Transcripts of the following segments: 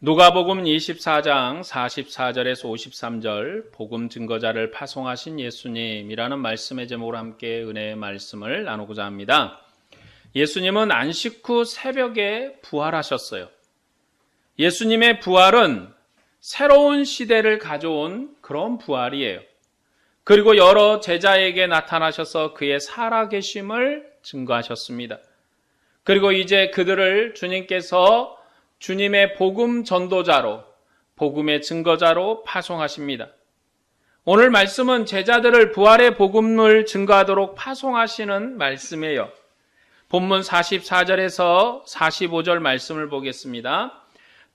누가복음 24장 44절에서 53절 복음 증거자를 파송하신 예수님이라는 말씀의 제목으로 함께 은혜의 말씀을 나누고자 합니다. 예수님은 안식 후 새벽에 부활하셨어요. 예수님의 부활은 새로운 시대를 가져온 그런 부활이에요. 그리고 여러 제자에게 나타나셔서 그의 살아계심을 증거하셨습니다. 그리고 이제 그들을 주님께서 주님의 복음 전도자로, 복음의 증거자로 파송하십니다. 오늘 말씀은 제자들을 부활의 복음을 증거하도록 파송하시는 말씀이에요. 본문 44절에서 45절 말씀을 보겠습니다.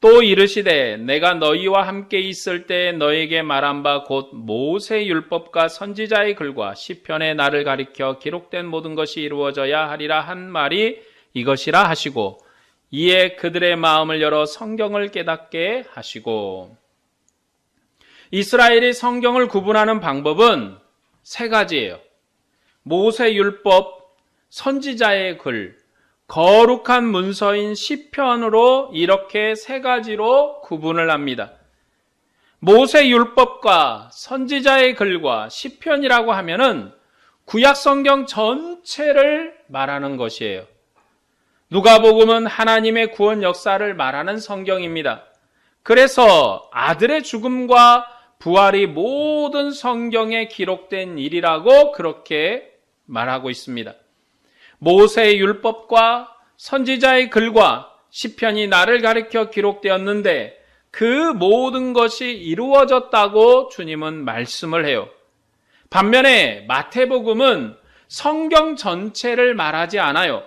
또 이르시되 내가 너희와 함께 있을 때 너에게 말한 바 곧 모세 율법과 선지자의 글과 시편의 나를 가리켜 기록된 모든 것이 이루어져야 하리라 한 말이 이것이라 하시고 이에 그들의 마음을 열어 성경을 깨닫게 하시고. 이스라엘이 성경을 구분하는 방법은 세 가지예요. 모세 율법, 선지자의 글, 거룩한 문서인 시편으로 이렇게 세 가지로 구분을 합니다. 모세 율법과 선지자의 글과 시편이라고 하면은 구약 성경 전체를 말하는 것이에요. 누가복음은 하나님의 구원 역사를 말하는 성경입니다. 그래서 아들의 죽음과 부활이 모든 성경에 기록된 일이라고 그렇게 말하고 있습니다. 모세의 율법과 선지자의 글과 시편이 나를 가리켜 기록되었는데 그 모든 것이 이루어졌다고 주님은 말씀을 해요. 반면에 마태복음은 성경 전체를 말하지 않아요.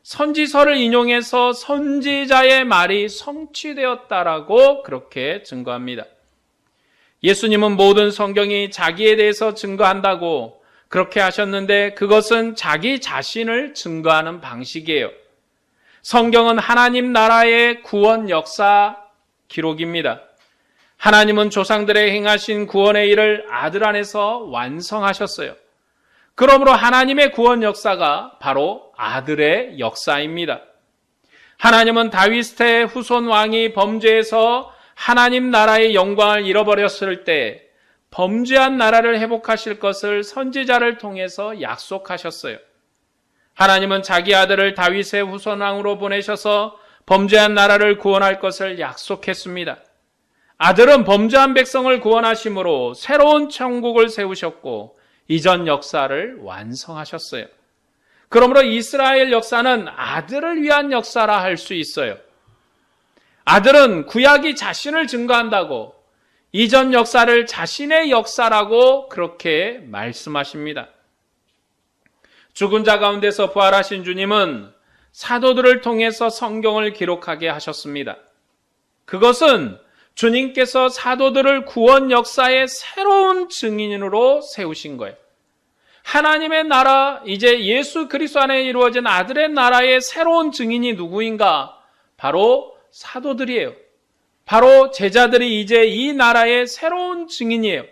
선지서를 인용해서 선지자의 말이 성취되었다라고 그렇게 증거합니다. 예수님은 모든 성경이 자기에 대해서 증거한다고 그렇게 하셨는데 그것은 자기 자신을 증거하는 방식이에요. 성경은 하나님 나라의 구원 역사 기록입니다. 하나님은 조상들의 행하신 구원의 일을 아들 안에서 완성하셨어요. 그러므로 하나님의 구원 역사가 바로 아들의 역사입니다. 하나님은 다윗의 후손 왕이 범죄해서 하나님 나라의 영광을 잃어버렸을 때 범죄한 나라를 회복하실 것을 선지자를 통해서 약속하셨어요. 하나님은 자기 아들을 다윗의 후손 왕으로 보내셔서 범죄한 나라를 구원할 것을 약속했습니다. 아들은 범죄한 백성을 구원하심으로 새로운 천국을 세우셨고 이전 역사를 완성하셨어요. 그러므로 이스라엘 역사는 아들을 위한 역사라 할 수 있어요. 아들은 구약이 자신을 증거한다고 이전 역사를 자신의 역사라고 그렇게 말씀하십니다. 죽은 자 가운데서 부활하신 주님은 사도들을 통해서 성경을 기록하게 하셨습니다. 그것은 주님께서 사도들을 구원 역사의 새로운 증인으로 세우신 거예요. 하나님의 나라, 이제 예수 그리스도 안에 이루어진 아들의 나라의 새로운 증인이 누구인가? 바로 사도들이에요. 바로 제자들이 이제 이 나라의 새로운 증인이에요.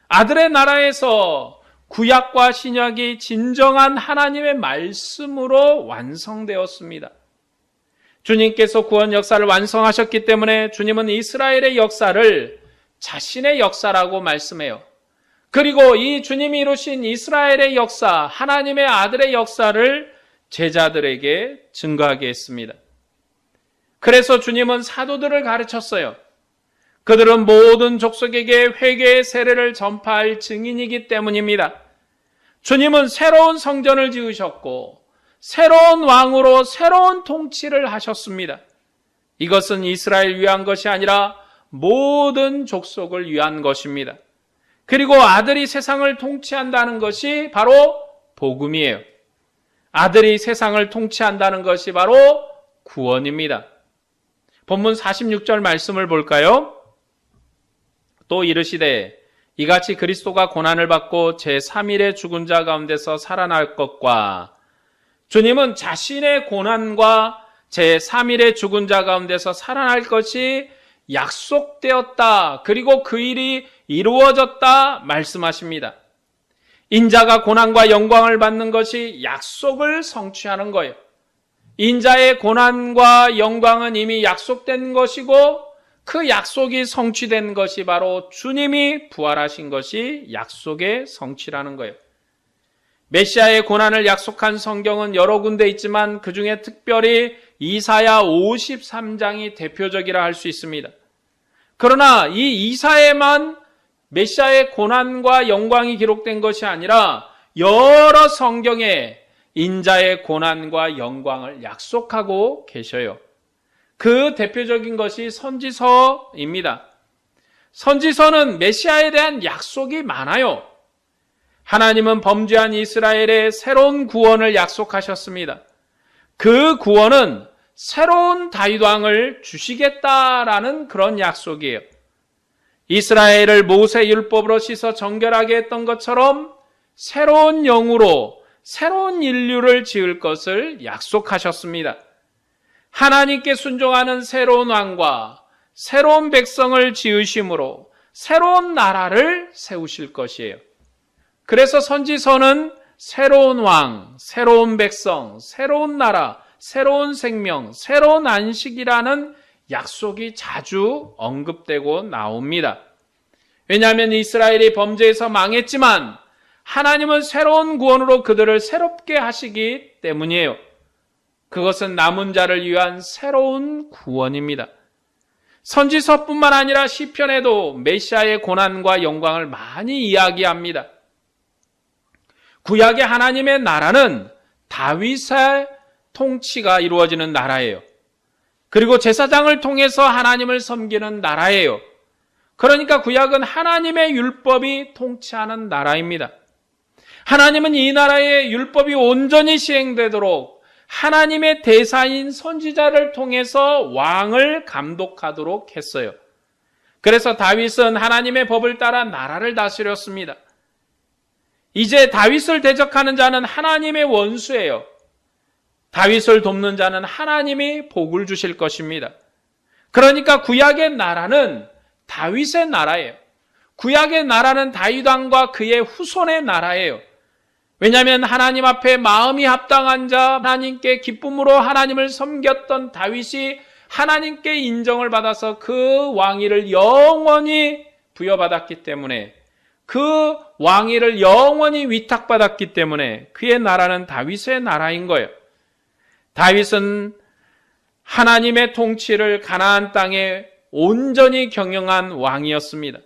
아들의 나라에서 구약과 신약이 진정한 하나님의 말씀으로 완성되었습니다. 주님께서 구원 역사를 완성하셨기 때문에 주님은 이스라엘의 역사를 자신의 역사라고 말씀해요. 그리고 이 주님이 이루신 이스라엘의 역사, 하나님의 아들의 역사를 제자들에게 증거하게 했습니다. 그래서 주님은 사도들을 가르쳤어요. 그들은 모든 족속에게 회개의 세례를 전파할 증인이기 때문입니다. 주님은 새로운 성전을 지으셨고 새로운 왕으로 새로운 통치를 하셨습니다. 이것은 이스라엘 위한 것이 아니라 모든 족속을 위한 것입니다. 그리고 아들이 세상을 통치한다는 것이 바로 복음이에요. 아들이 세상을 통치한다는 것이 바로 구원입니다. 본문 46절 말씀을 볼까요? 또 이르시되 이같이 그리스도가 고난을 받고 제3일에 죽은 자 가운데서 살아날 것과 주님은 자신의 고난과 제3일에 죽은 자 가운데서 살아날 것이 약속되었다. 그리고 그 일이 이루어졌다 말씀하십니다. 인자가 고난과 영광을 받는 것이 약속을 성취하는 거예요. 인자의 고난과 영광은 이미 약속된 것이고 그 약속이 성취된 것이 바로 주님이 부활하신 것이 약속의 성취라는 거예요. 메시아의 고난을 약속한 성경은 여러 군데 있지만 그 중에 특별히 이사야 53장이 대표적이라 할 수 있습니다. 그러나 이 이사야에만 메시아의 고난과 영광이 기록된 것이 아니라 여러 성경에 인자의 고난과 영광을 약속하고 계셔요. 그 대표적인 것이 선지서입니다. 선지서는 메시아에 대한 약속이 많아요. 하나님은 범죄한 이스라엘의 새로운 구원을 약속하셨습니다. 그 구원은 새로운 다윗 왕을 주시겠다라는 그런 약속이에요. 이스라엘을 모세 율법으로 씻어 정결하게 했던 것처럼 새로운 영으로 새로운 인류를 지을 것을 약속하셨습니다. 하나님께 순종하는 새로운 왕과 새로운 백성을 지으심으로 새로운 나라를 세우실 것이에요. 그래서 선지서는 새로운 왕, 새로운 백성, 새로운 나라, 새로운 생명, 새로운 안식이라는 약속이 자주 언급되고 나옵니다. 왜냐하면 이스라엘이 범죄에서 망했지만 하나님은 새로운 구원으로 그들을 새롭게 하시기 때문이에요. 그것은 남은 자를 위한 새로운 구원입니다. 선지서뿐만 아니라 시편에도 메시아의 고난과 영광을 많이 이야기합니다. 구약의 하나님의 나라는 다윗의 통치가 이루어지는 나라예요. 그리고 제사장을 통해서 하나님을 섬기는 나라예요. 그러니까 구약은 하나님의 율법이 통치하는 나라입니다. 하나님은 이 나라의 율법이 온전히 시행되도록 하나님의 대사인 선지자를 통해서 왕을 감독하도록 했어요. 그래서 다윗은 하나님의 법을 따라 나라를 다스렸습니다. 이제 다윗을 대적하는 자는 하나님의 원수예요. 다윗을 돕는 자는 하나님이 복을 주실 것입니다. 그러니까 구약의 나라는 다윗의 나라예요. 구약의 나라는 다윗 왕과 그의 후손의 나라예요. 왜냐하면 하나님 앞에 마음이 합당한 자, 하나님께 기쁨으로 하나님을 섬겼던 다윗이 하나님께 인정을 받아서 그 왕위를 영원히 부여받았기 때문에, 그 왕위를 영원히 위탁받았기 때문에 그의 나라는 다윗의 나라인 거예요. 다윗은 하나님의 통치를 가나안 땅에 온전히 경영한 왕이었습니다.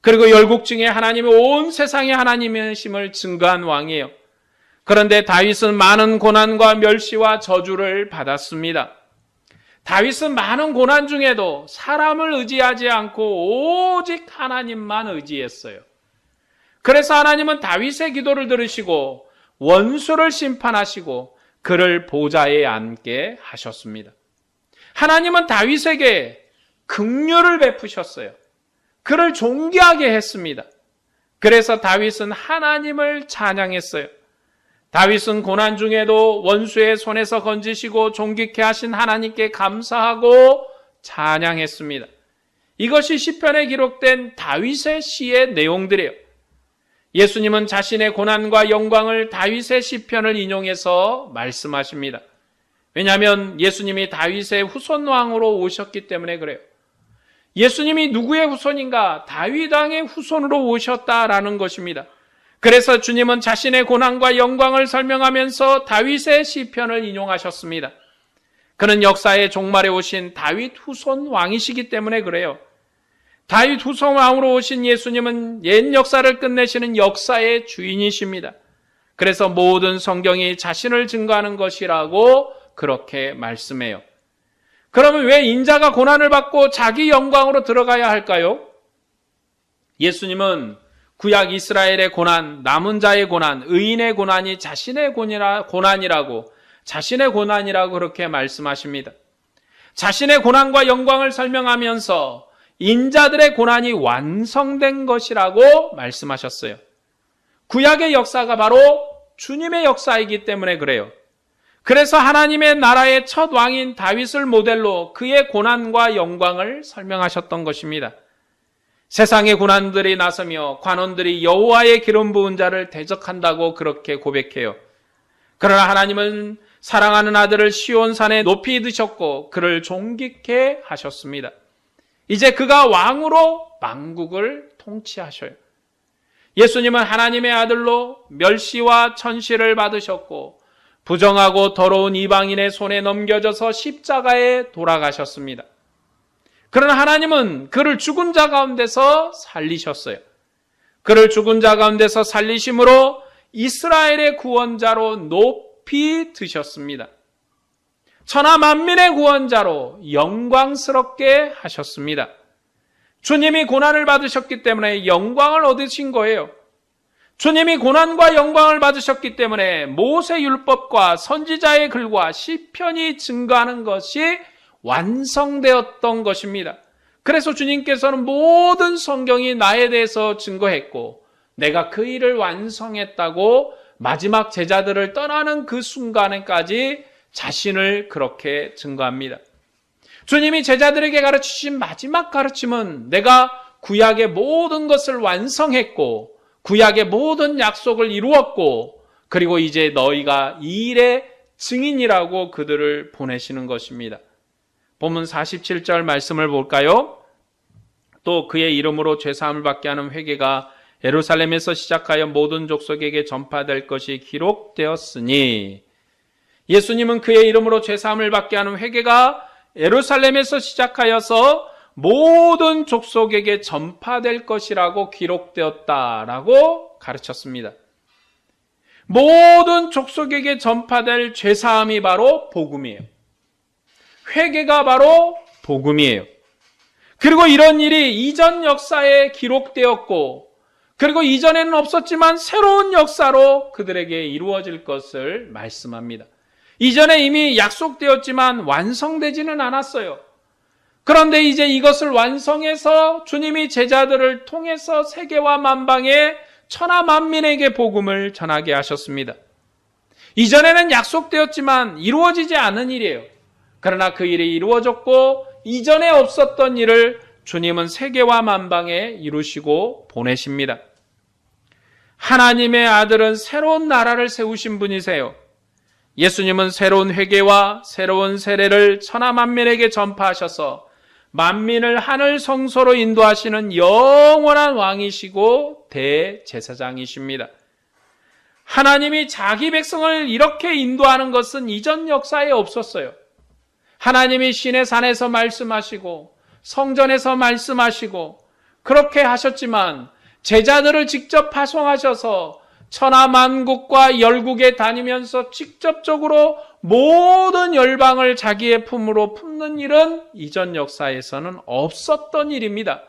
그리고 열국 중에 하나님의 온 세상에 하나님의 심을 증거한 왕이에요. 그런데 다윗은 많은 고난과 멸시와 저주를 받았습니다. 다윗은 많은 고난 중에도 사람을 의지하지 않고 오직 하나님만 의지했어요. 그래서 하나님은 다윗의 기도를 들으시고 원수를 심판하시고 그를 보좌에 앉게 하셨습니다. 하나님은 다윗에게 긍휼을 베푸셨어요. 그를 존귀하게 했습니다. 그래서 다윗은 하나님을 찬양했어요. 다윗은 고난 중에도 원수의 손에서 건지시고 존귀케 하신 하나님께 감사하고 찬양했습니다. 이것이 시편에 기록된 다윗의 시의 내용들이에요. 예수님은 자신의 고난과 영광을 다윗의 시편을 인용해서 말씀하십니다. 왜냐하면 예수님이 다윗의 후손왕으로 오셨기 때문에 그래요. 예수님이 누구의 후손인가? 다윗 왕의 후손으로 오셨다라는 것입니다. 그래서 주님은 자신의 고난과 영광을 설명하면서 다윗의 시편을 인용하셨습니다. 그는 역사의 종말에 오신 다윗 후손 왕이시기 때문에 그래요. 다윗 후손 왕으로 오신 예수님은 옛 역사를 끝내시는 역사의 주인이십니다. 그래서 모든 성경이 자신을 증거하는 것이라고 그렇게 말씀해요. 그러면 왜 인자가 고난을 받고 자기 영광으로 들어가야 할까요? 예수님은 구약 이스라엘의 고난, 남은 자의 고난, 의인의 고난이 자신의 고난이라고, 자신의 고난이라고 그렇게 말씀하십니다. 자신의 고난과 영광을 설명하면서 인자들의 고난이 완성된 것이라고 말씀하셨어요. 구약의 역사가 바로 주님의 역사이기 때문에 그래요. 그래서 하나님의 나라의 첫 왕인 다윗을 모델로 그의 고난과 영광을 설명하셨던 것입니다. 세상의 고난들이 나서며 관원들이 여호와의 기름 부은 자를 대적한다고 그렇게 고백해요. 그러나 하나님은 사랑하는 아들을 시온산에 높이 드셨고 그를 존귀케 하셨습니다. 이제 그가 왕으로 만국을 통치하셔요. 예수님은 하나님의 아들로 멸시와 천시를 받으셨고 부정하고 더러운 이방인의 손에 넘겨져서 십자가에 돌아가셨습니다. 그러나 하나님은 그를 죽은 자 가운데서 살리셨어요. 그를 죽은 자 가운데서 살리심으로 이스라엘의 구원자로 높이 드셨습니다. 천하 만민의 구원자로 영광스럽게 하셨습니다. 주님이 고난을 받으셨기 때문에 영광을 얻으신 거예요. 주님이 고난과 영광을 받으셨기 때문에 모세율법과 선지자의 글과 시편이 증거하는 것이 완성되었던 것입니다. 그래서 주님께서는 모든 성경이 나에 대해서 증거했고 내가 그 일을 완성했다고 마지막 제자들을 떠나는 그 순간에까지 자신을 그렇게 증거합니다. 주님이 제자들에게 가르치신 마지막 가르침은 내가 구약의 모든 것을 완성했고 구약의 모든 약속을 이루었고 그리고 이제 너희가 이 일의 증인이라고 그들을 보내시는 것입니다. 본문 47절 말씀을 볼까요? 또 그의 이름으로 죄사함을 받게 하는 회개가 예루살렘에서 시작하여 모든 족속에게 전파될 것이 기록되었으니 예수님은 그의 이름으로 죄사함을 받게 하는 회개가 예루살렘에서 시작하여서 모든 족속에게 전파될 것이라고 기록되었다라고 가르쳤습니다. 모든 족속에게 전파될 죄사함이 바로 복음이에요. 회개가 바로 복음이에요. 그리고 이런 일이 이전 역사에 기록되었고 그리고 이전에는 없었지만 새로운 역사로 그들에게 이루어질 것을 말씀합니다. 이전에 이미 약속되었지만 완성되지는 않았어요. 그런데 이제 이것을 완성해서 주님이 제자들을 통해서 세계와 만방에 천하 만민에게 복음을 전하게 하셨습니다. 이전에는 약속되었지만 이루어지지 않은 일이에요. 그러나 그 일이 이루어졌고 이전에 없었던 일을 주님은 세계와 만방에 이루시고 보내십니다. 하나님의 아들은 새로운 나라를 세우신 분이세요. 예수님은 새로운 회개와 새로운 세례를 천하 만민에게 전파하셔서 만민을 하늘 성소로 인도하시는 영원한 왕이시고 대제사장이십니다. 하나님이 자기 백성을 이렇게 인도하는 것은 이전 역사에 없었어요. 하나님이 신의 산에서 말씀하시고 성전에서 말씀하시고 그렇게 하셨지만 제자들을 직접 파송하셔서 천하 만국과 열국에 다니면서 직접적으로 모든 열방을 자기의 품으로 품는 일은 이전 역사에서는 없었던 일입니다.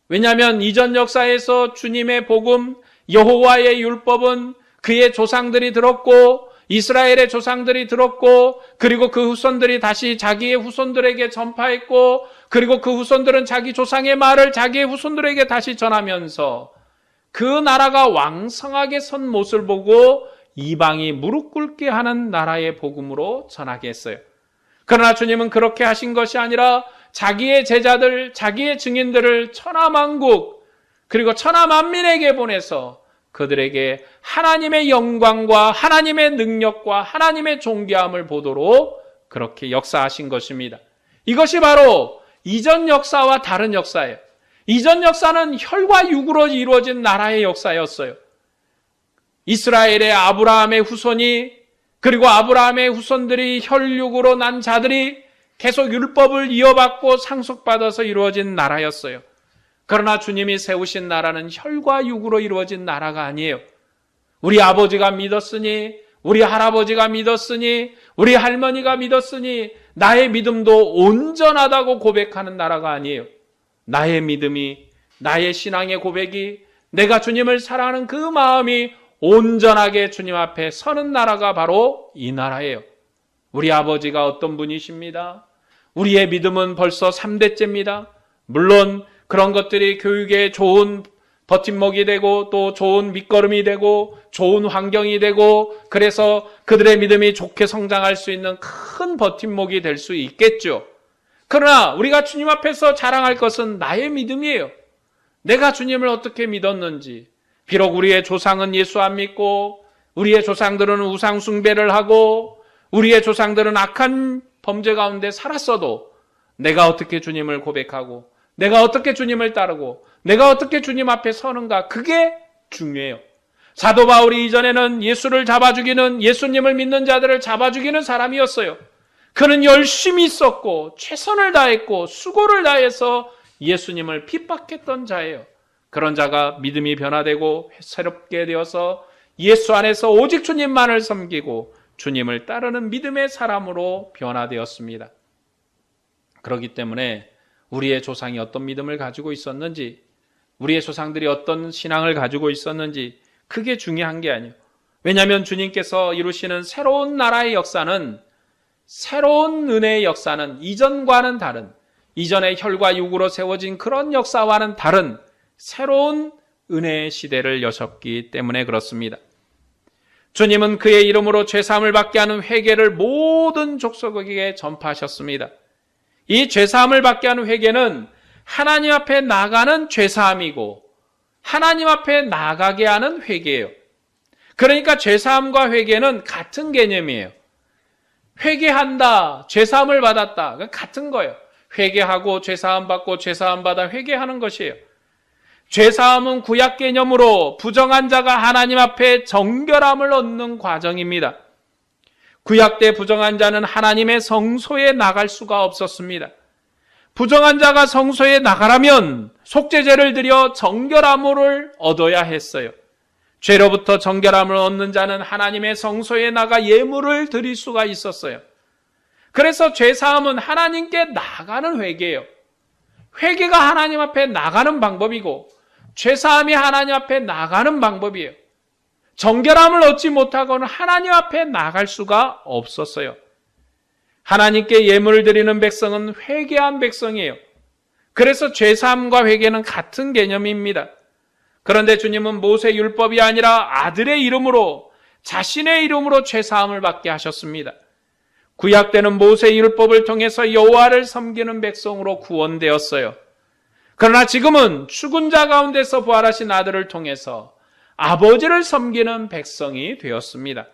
왜냐하면 이전 역사에서 주님의 복음, 여호와의 율법은 그의 조상들이 들었고 이스라엘의 조상들이 들었고 그리고 그 후손들이 다시 자기의 후손들에게 전파했고 그리고 그 후손들은 자기 조상의 말을 자기의 후손들에게 다시 전하면서 그 나라가 왕성하게 선 모습을 보고 이방이 무릎 꿇게 하는 나라의 복음으로 전하게 했어요. 그러나 주님은 그렇게 하신 것이 아니라 자기의 제자들, 자기의 증인들을 천하 만국 그리고 천하 만민에게 보내서 그들에게 하나님의 영광과 하나님의 능력과 하나님의 존귀함을 보도록 그렇게 역사하신 것입니다. 이것이 바로 이전 역사와 다른 역사예요. 이전 역사는 혈과 육으로 이루어진 나라의 역사였어요. 이스라엘의 아브라함의 후손이 그리고 아브라함의 후손들이 혈육으로 난 자들이 계속 율법을 이어받고 상속받아서 이루어진 나라였어요. 그러나 주님이 세우신 나라는 혈과 육으로 이루어진 나라가 아니에요. 우리 아버지가 믿었으니, 우리 할아버지가 믿었으니, 우리 할머니가 믿었으니 나의 믿음도 온전하다고 고백하는 나라가 아니에요. 나의 믿음이, 나의 신앙의 고백이, 내가 주님을 사랑하는 그 마음이 온전하게 주님 앞에 서는 나라가 바로 이 나라예요. 우리 아버지가 어떤 분이십니다. 우리의 믿음은 벌써 3대째입니다. 물론 그런 것들이 교육에 좋은 버팀목이 되고 또 좋은 밑거름이 되고 좋은 환경이 되고 그래서 그들의 믿음이 좋게 성장할 수 있는 큰 버팀목이 될 수 있겠죠. 그러나 우리가 주님 앞에서 자랑할 것은 나의 믿음이에요. 내가 주님을 어떻게 믿었는지. 비록 우리의 조상은 예수 안 믿고 우리의 조상들은 우상 숭배를 하고 우리의 조상들은 악한 범죄 가운데 살았어도 내가 어떻게 주님을 고백하고 내가 어떻게 주님을 따르고 내가 어떻게 주님 앞에 서는가, 그게 중요해요. 사도 바울이 이전에는 예수를 잡아 죽이는, 예수님을 믿는 자들을 잡아 죽이는 사람이었어요. 그는 열심히 있었고 최선을 다했고 수고를 다해서 예수님을 핍박했던 자예요. 그런 자가 믿음이 변화되고 새롭게 되어서 예수 안에서 오직 주님만을 섬기고 주님을 따르는 믿음의 사람으로 변화되었습니다. 그렇기 때문에 우리의 조상이 어떤 믿음을 가지고 있었는지, 우리의 조상들이 어떤 신앙을 가지고 있었는지 그게 중요한 게 아니에요. 왜냐하면 주님께서 이루시는 새로운 나라의 역사는, 새로운 은혜의 역사는 이전과는 다른, 이전의 혈과 육으로 세워진 그런 역사와는 다른 새로운 은혜의 시대를 여셨기 때문에 그렇습니다. 주님은 그의 이름으로 죄사함을 받게 하는 회개를 모든 족속에게 전파하셨습니다. 이 죄사함을 받게 하는 회개는 하나님 앞에 나가는 죄사함이고 하나님 앞에 나가게 하는 회개예요. 그러니까 죄사함과 회개는 같은 개념이에요. 회개한다, 죄사함을 받았다, 같은 거예요. 회개하고 죄사함 받고 죄사함 받아 회개하는 것이에요. 죄사함은 구약 개념으로 부정한 자가 하나님 앞에 정결함을 얻는 과정입니다. 구약 때 부정한 자는 하나님의 성소에 나갈 수가 없었습니다. 부정한 자가 성소에 나가려면 속죄제를 드려 정결함을 얻어야 했어요. 죄로부터 정결함을 얻는 자는 하나님의 성소에 나가 예물을 드릴 수가 있었어요. 그래서 죄사함은 하나님께 나가는 회개예요. 회개가 하나님 앞에 나가는 방법이고 죄사함이 하나님 앞에 나가는 방법이에요. 정결함을 얻지 못하고는 하나님 앞에 나갈 수가 없었어요. 하나님께 예물을 드리는 백성은 회개한 백성이에요. 그래서 죄사함과 회개는 같은 개념입니다. 그런데 주님은 모세 율법이 아니라 아들의 이름으로, 자신의 이름으로 죄사함을 받게 하셨습니다. 구약 때는 모세 율법을 통해서 여호와를 섬기는 백성으로 구원되었어요. 그러나 지금은 죽은 자 가운데서 부활하신 아들을 통해서 아버지를 섬기는 백성이 되었습니다.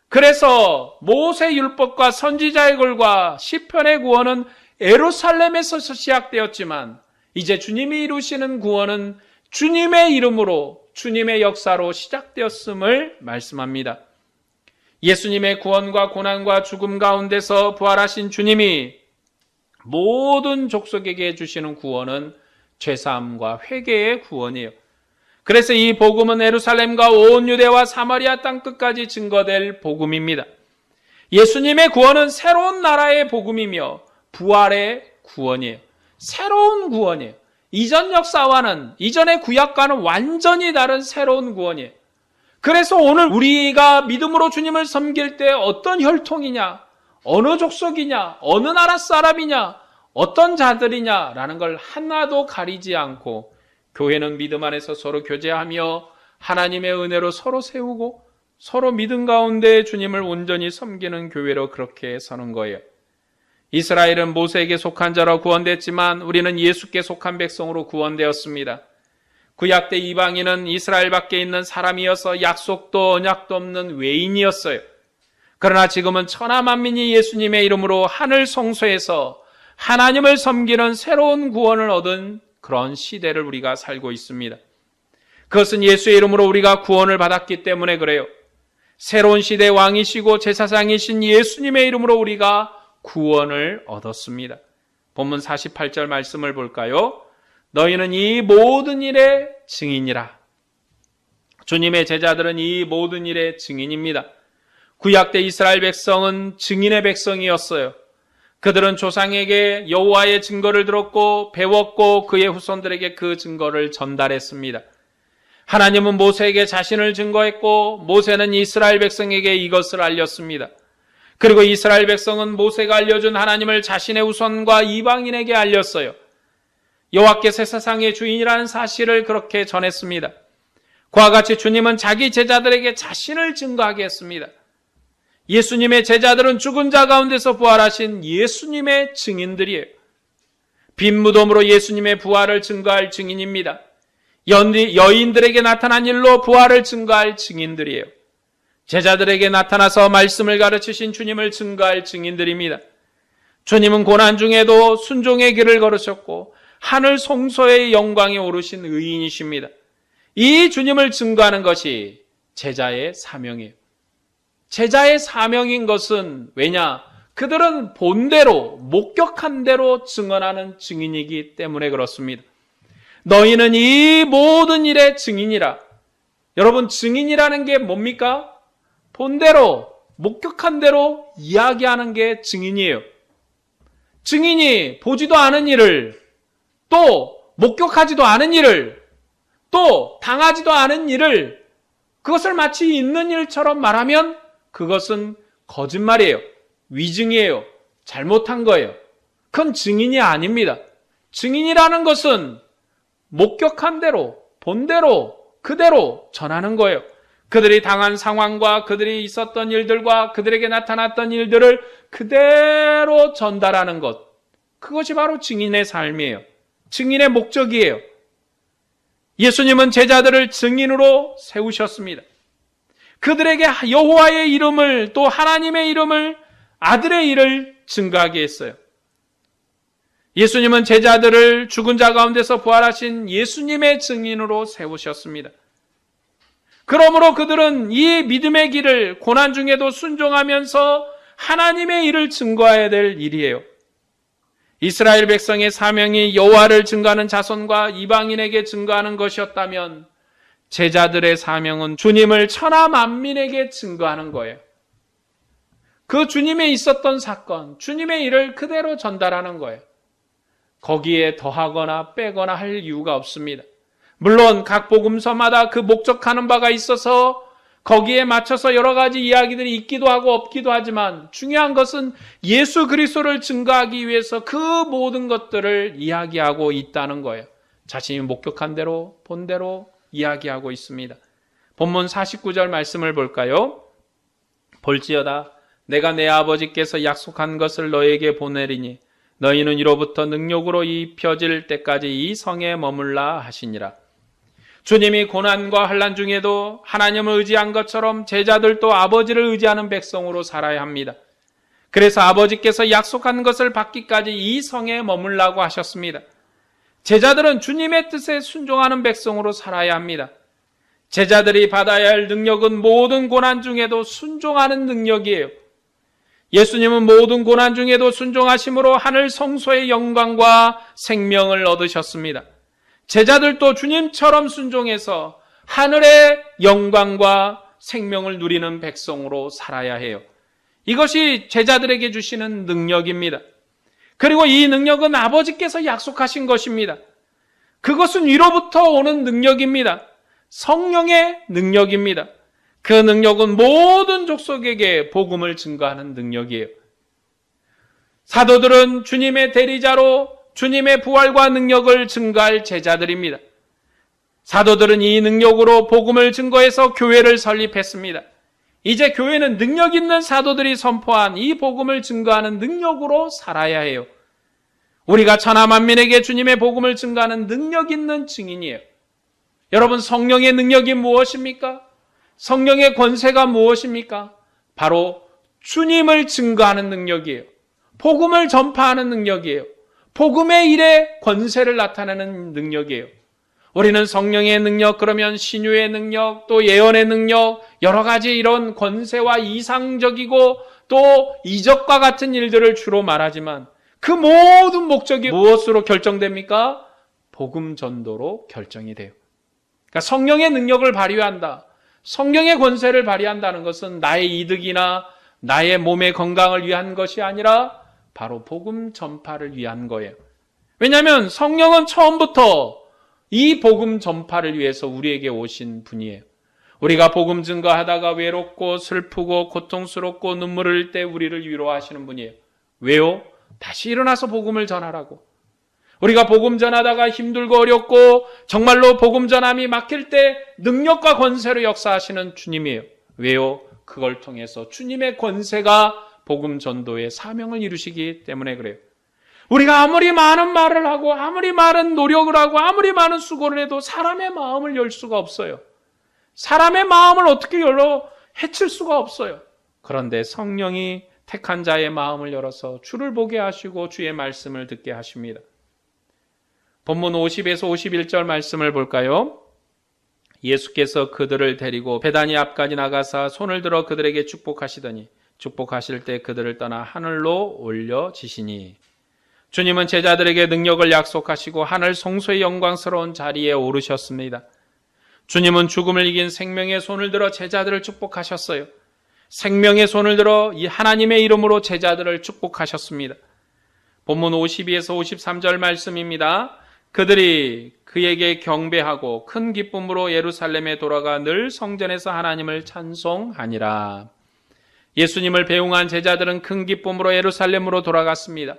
그래서 모세 율법과 선지자의 글과 시편의 구원은 예루살렘에서 시작되었지만 이제 주님이 이루시는 구원은 주님의 이름으로, 주님의 역사로 시작되었음을 말씀합니다. 예수님의 구원과 고난과 죽음 가운데서 부활하신 주님이 모든 족속에게 해주시는 구원은 죄사함과 회개의 구원이에요. 그래서 이 복음은 예루살렘과 온 유대와 사마리아 땅 끝까지 증거될 복음입니다. 예수님의 구원은 새로운 나라의 복음이며 부활의 구원이에요. 새로운 구원이에요. 이전 역사와는, 이전의 구약과는 완전히 다른 새로운 구원이에요. 그래서 오늘 우리가 믿음으로 주님을 섬길 때 어떤 혈통이냐, 어느 족속이냐, 어느 나라 사람이냐, 어떤 자들이냐라는 걸 하나도 가리지 않고 교회는 믿음 안에서 서로 교제하며 하나님의 은혜로 서로 세우고 서로 믿음 가운데 주님을 온전히 섬기는 교회로 그렇게 서는 거예요. 이스라엘은 모세에게 속한 자로 구원됐지만 우리는 예수께 속한 백성으로 구원되었습니다. 구약 때 이방인은 이스라엘 밖에 있는 사람이어서 약속도 언약도 없는 외인이었어요. 그러나 지금은 천하 만민이 예수님의 이름으로 하늘 성소에서 하나님을 섬기는 새로운 구원을 얻은 그런 시대를 우리가 살고 있습니다. 그것은 예수의 이름으로 우리가 구원을 받았기 때문에 그래요. 새로운 시대의 왕이시고 제사장이신 예수님의 이름으로 우리가 구원을 얻었습니다. 본문 48절 말씀을 볼까요? 너희는 이 모든 일의 증인이라. 주님의 제자들은 이 모든 일의 증인입니다. 구약 때 이스라엘 백성은 증인의 백성이었어요. 그들은 조상에게 여호와의 증거를 들었고 배웠고 그의 후손들에게 그 증거를 전달했습니다. 하나님은 모세에게 자신을 증거했고 모세는 이스라엘 백성에게 이것을 알렸습니다. 그리고 이스라엘 백성은 모세가 알려준 하나님을 자신의 후손과 이방인에게 알렸어요. 여호와께서 세상의 주인이라는 사실을 그렇게 전했습니다. 그와 같이 주님은 자기 제자들에게 자신을 증거하게 했습니다. 예수님의 제자들은 죽은 자 가운데서 부활하신 예수님의 증인들이에요. 빈 무덤으로 예수님의 부활을 증거할 증인입니다. 여인들에게 나타난 일로 부활을 증거할 증인들이에요. 제자들에게 나타나서 말씀을 가르치신 주님을 증거할 증인들입니다. 주님은 고난 중에도 순종의 길을 걸으셨고 하늘 성소의 영광에 오르신 의인이십니다. 이 주님을 증거하는 것이 제자의 사명이에요. 제자의 사명인 것은 왜냐? 그들은 본대로 목격한 대로 증언하는 증인이기 때문에 그렇습니다. 너희는 이 모든 일의 증인이라. 여러분, 증인이라는 게 뭡니까? 본대로 목격한 대로 이야기하는 게 증인이에요. 증인이 보지도 않은 일을, 또 목격하지도 않은 일을, 또 당하지도 않은 일을 그것을 마치 있는 일처럼 말하면 그것은 거짓말이에요. 위증이에요. 잘못한 거예요. 그건 증인이 아닙니다. 증인이라는 것은 목격한 대로, 본 대로, 그대로 전하는 거예요. 그들이 당한 상황과 그들이 있었던 일들과 그들에게 나타났던 일들을 그대로 전달하는 것. 그것이 바로 증인의 삶이에요. 증인의 목적이에요. 예수님은 제자들을 증인으로 세우셨습니다. 그들에게 여호와의 이름을, 또 하나님의 이름을, 아들의 일을 증거하게 했어요. 예수님은 제자들을 죽은 자 가운데서 부활하신 예수님의 증인으로 세우셨습니다. 그러므로 그들은 이 믿음의 길을 고난 중에도 순종하면서 하나님의 일을 증거해야 될 일이에요. 이스라엘 백성의 사명이 여호와를 증거하는 자손과 이방인에게 증거하는 것이었다면 제자들의 사명은 주님을 천하 만민에게 증거하는 거예요. 그 주님에 있었던 사건, 주님의 일을 그대로 전달하는 거예요. 거기에 더하거나 빼거나 할 이유가 없습니다. 물론 각 복음서마다 그 목적하는 바가 있어서 거기에 맞춰서 여러 가지 이야기들이 있기도 하고 없기도 하지만 중요한 것은 예수 그리스도를 증거하기 위해서 그 모든 것들을 이야기하고 있다는 거예요. 자신이 목격한 대로 본 대로 이야기하고 있습니다. 본문 49절 말씀을 볼까요? 볼지어다 내가 내 아버지께서 약속한 것을 너에게 보내리니 너희는 이로부터 능력으로 입혀질 때까지 이 성에 머물라 하시니라. 주님이 고난과 환난 중에도 하나님을 의지한 것처럼 제자들도 아버지를 의지하는 백성으로 살아야 합니다. 그래서 아버지께서 약속한 것을 받기까지 이 성에 머물라고 하셨습니다. 제자들은 주님의 뜻에 순종하는 백성으로 살아야 합니다. 제자들이 받아야 할 능력은 모든 고난 중에도 순종하는 능력이에요. 예수님은 모든 고난 중에도 순종하심으로 하늘 성소의 영광과 생명을 얻으셨습니다. 제자들도 주님처럼 순종해서 하늘의 영광과 생명을 누리는 백성으로 살아야 해요. 이것이 제자들에게 주시는 능력입니다. 그리고 이 능력은 아버지께서 약속하신 것입니다. 그것은 위로부터 오는 능력입니다. 성령의 능력입니다. 그 능력은 모든 족속에게 복음을 증거하는 능력이에요. 사도들은 주님의 대리자로 주님의 부활과 능력을 증거할 제자들입니다. 사도들은 이 능력으로 복음을 증거해서 교회를 설립했습니다. 이제 교회는 능력 있는 사도들이 선포한 이 복음을 증거하는 능력으로 살아야 해요. 우리가 천하 만민에게 주님의 복음을 증거하는 능력 있는 증인이에요. 여러분, 성령의 능력이 무엇입니까? 성령의 권세가 무엇입니까? 바로 주님을 증거하는 능력이에요. 복음을 전파하는 능력이에요. 복음의 일에 권세를 나타내는 능력이에요. 우리는 성령의 능력, 그러면 신유의 능력, 또 예언의 능력, 여러 가지 이런 권세와 이상적이고 또 이적과 같은 일들을 주로 말하지만 그 모든 목적이 무엇으로 결정됩니까? 복음 전도로 결정이 돼요. 그러니까 성령의 능력을 발휘한다. 성령의 권세를 발휘한다는 것은 나의 이득이나 나의 몸의 건강을 위한 것이 아니라 바로 복음 전파를 위한 거예요. 왜냐하면 성령은 처음부터 이 복음 전파를 위해서 우리에게 오신 분이에요. 우리가 복음 증거하다가 외롭고 슬프고 고통스럽고 눈물을 흘릴 때 우리를 위로하시는 분이에요. 왜요? 다시 일어나서 복음을 전하라고. 우리가 복음 전하다가 힘들고 어렵고 정말로 복음 전함이 막힐 때 능력과 권세로 역사하시는 주님이에요. 왜요? 그걸 통해서 주님의 권세가 복음 전도의 사명을 이루시기 때문에 그래요. 우리가 아무리 많은 말을 하고 아무리 많은 노력을 하고 아무리 많은 수고를 해도 사람의 마음을 열 수가 없어요. 사람의 마음을 어떻게 열어? 해칠 수가 없어요. 그런데 성령이 택한 자의 마음을 열어서 주를 보게 하시고 주의 말씀을 듣게 하십니다. 본문 50에서 51절 말씀을 볼까요? 예수께서 그들을 데리고 베다니 앞까지 나가사 손을 들어 그들에게 축복하시더니 축복하실 때 그들을 떠나 하늘로 올려지시니 주님은 제자들에게 능력을 약속하시고 하늘 성소의 영광스러운 자리에 오르셨습니다. 주님은 죽음을 이긴 생명의 손을 들어 제자들을 축복하셨어요. 생명의 손을 들어 이 하나님의 이름으로 제자들을 축복하셨습니다. 본문 52에서 53절 말씀입니다. 그들이 그에게 경배하고 큰 기쁨으로 예루살렘에 돌아가 늘 성전에서 하나님을 찬송하니라. 예수님을 배웅한 제자들은 큰 기쁨으로 예루살렘으로 돌아갔습니다.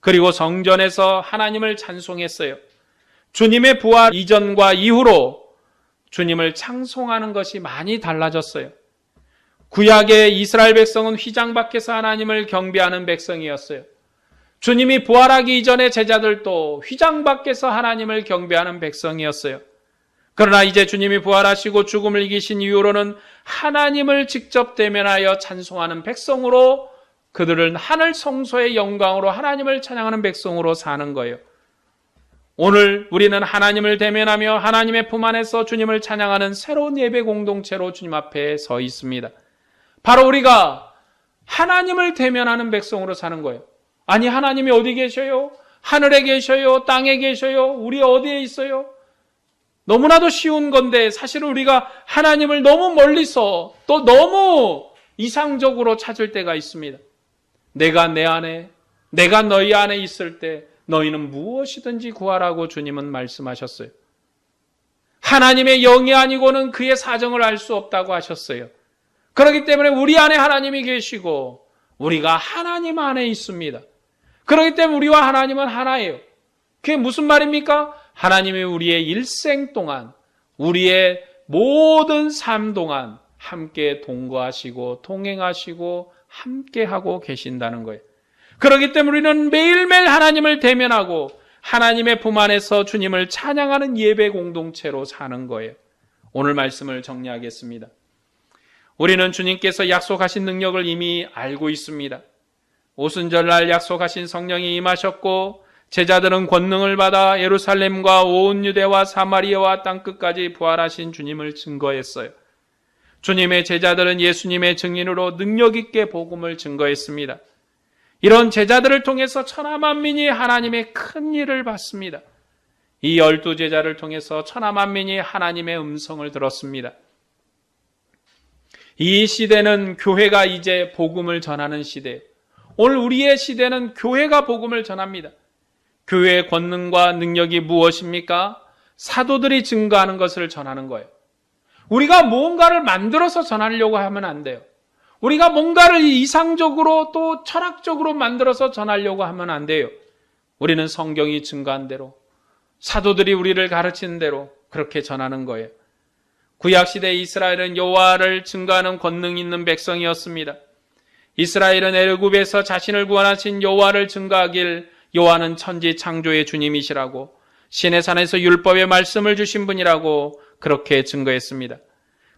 그리고 성전에서 하나님을 찬송했어요. 주님의 부활 이전과 이후로 주님을 찬송하는 것이 많이 달라졌어요. 구약의 이스라엘 백성은 휘장 밖에서 하나님을 경배하는 백성이었어요. 주님이 부활하기 이전의 제자들도 휘장 밖에서 하나님을 경배하는 백성이었어요. 그러나 이제 주님이 부활하시고 죽음을 이기신 이후로는 하나님을 직접 대면하여 찬송하는 백성으로, 그들은 하늘 성소의 영광으로 하나님을 찬양하는 백성으로 사는 거예요. 오늘 우리는 하나님을 대면하며 하나님의 품 안에서 주님을 찬양하는 새로운 예배 공동체로 주님 앞에 서 있습니다. 바로 우리가 하나님을 대면하는 백성으로 사는 거예요. 아니, 하나님이 어디 계셔요? 하늘에 계셔요? 땅에 계셔요? 우리 어디에 있어요? 너무나도 쉬운 건데 사실은 우리가 하나님을 너무 멀리서 또 너무 이상적으로 찾을 때가 있습니다. 내가 내 안에, 내가 너희 안에 있을 때 너희는 무엇이든지 구하라고 주님은 말씀하셨어요. 하나님의 영이 아니고는 그의 사정을 알 수 없다고 하셨어요. 그렇기 때문에 우리 안에 하나님이 계시고 우리가 하나님 안에 있습니다. 그렇기 때문에 우리와 하나님은 하나예요. 그게 무슨 말입니까? 하나님이 우리의 일생 동안, 우리의 모든 삶 동안 함께 동거하시고 동행하시고 함께하고 계신다는 거예요. 그렇기 때문에 우리는 매일매일 하나님을 대면하고 하나님의 품 안에서 주님을 찬양하는 예배 공동체로 사는 거예요. 오늘 말씀을 정리하겠습니다. 우리는 주님께서 약속하신 능력을 이미 알고 있습니다. 오순절날 약속하신 성령이 임하셨고 제자들은 권능을 받아 예루살렘과 온 유대와 사마리아와 땅끝까지 부활하신 주님을 증거했어요. 주님의 제자들은 예수님의 증인으로 능력 있게 복음을 증거했습니다. 이런 제자들을 통해서 천하만민이 하나님의 큰 일을 봤습니다. 이 12제자를 통해서 천하만민이 하나님의 음성을 들었습니다. 이 시대는 교회가 이제 복음을 전하는 시대예요. 오늘 우리의 시대는 교회가 복음을 전합니다. 교회의 권능과 능력이 무엇입니까? 사도들이 증거하는 것을 전하는 거예요. 우리가 무언가를 만들어서 전하려고 하면 안 돼요. 우리가 뭔가를 이상적으로 또 철학적으로 만들어서 전하려고 하면 안 돼요. 우리는 성경이 증거한 대로, 사도들이 우리를 가르치는 대로 그렇게 전하는 거예요. 구약시대 이스라엘은 여호와를 증거하는 권능 있는 백성이었습니다. 이스라엘은 애굽에서 자신을 구원하신 여호와를 증거하길 여호와는 천지 창조의 주님이시라고, 신의 산에서 율법의 말씀을 주신 분이라고 그렇게 증거했습니다.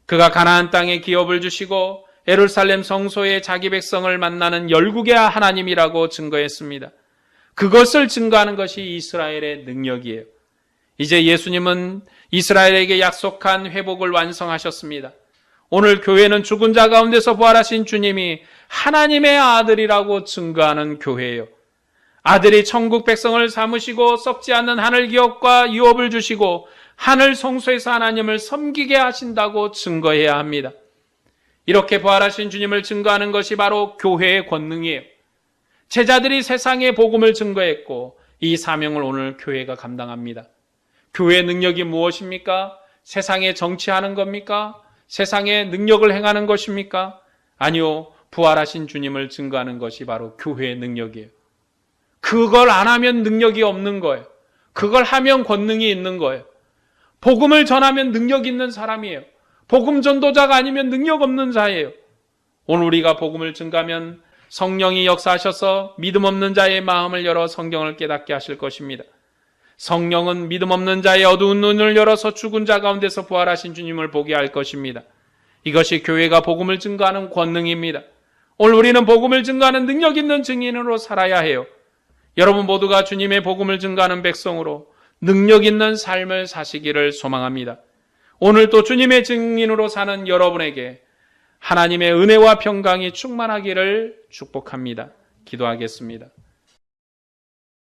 그가 가나안 땅에 기업을 주시고 예루살렘 성소에 자기 백성을 만나는 열국의 하나님이라고 증거했습니다. 그것을 증거하는 것이 이스라엘의 능력이에요. 이제 예수님은 이스라엘에게 약속한 회복을 완성하셨습니다. 오늘 교회는 죽은 자 가운데서 부활하신 주님이 하나님의 아들이라고 증거하는 교회예요. 아들이 천국 백성을 삼으시고 썩지 않는 하늘 기업과 유업을 주시고 하늘 성소에서 하나님을 섬기게 하신다고 증거해야 합니다. 이렇게 부활하신 주님을 증거하는 것이 바로 교회의 권능이에요. 제자들이 세상에 복음을 증거했고 이 사명을 오늘 교회가 감당합니다. 교회의 능력이 무엇입니까? 세상에 정치하는 겁니까? 세상에 능력을 행하는 것입니까? 아니요, 부활하신 주님을 증거하는 것이 바로 교회의 능력이에요. 그걸 안 하면 능력이 없는 거예요. 그걸 하면 권능이 있는 거예요. 복음을 전하면 능력 있는 사람이에요. 복음 전도자가 아니면 능력 없는 자예요. 오늘 우리가 복음을 증가하면 성령이 역사하셔서 믿음 없는 자의 마음을 열어 성경을 깨닫게 하실 것입니다. 성령은 믿음 없는 자의 어두운 눈을 열어서 죽은 자 가운데서 부활하신 주님을 보게 할 것입니다. 이것이 교회가 복음을 증거하는 권능입니다. 오늘 우리는 복음을 증거하는 능력 있는 증인으로 살아야 해요. 여러분 모두가 주님의 복음을 증거하는 백성으로 능력 있는 삶을 사시기를 소망합니다. 오늘 또 주님의 증인으로 사는 여러분에게 하나님의 은혜와 평강이 충만하기를 축복합니다. 기도하겠습니다.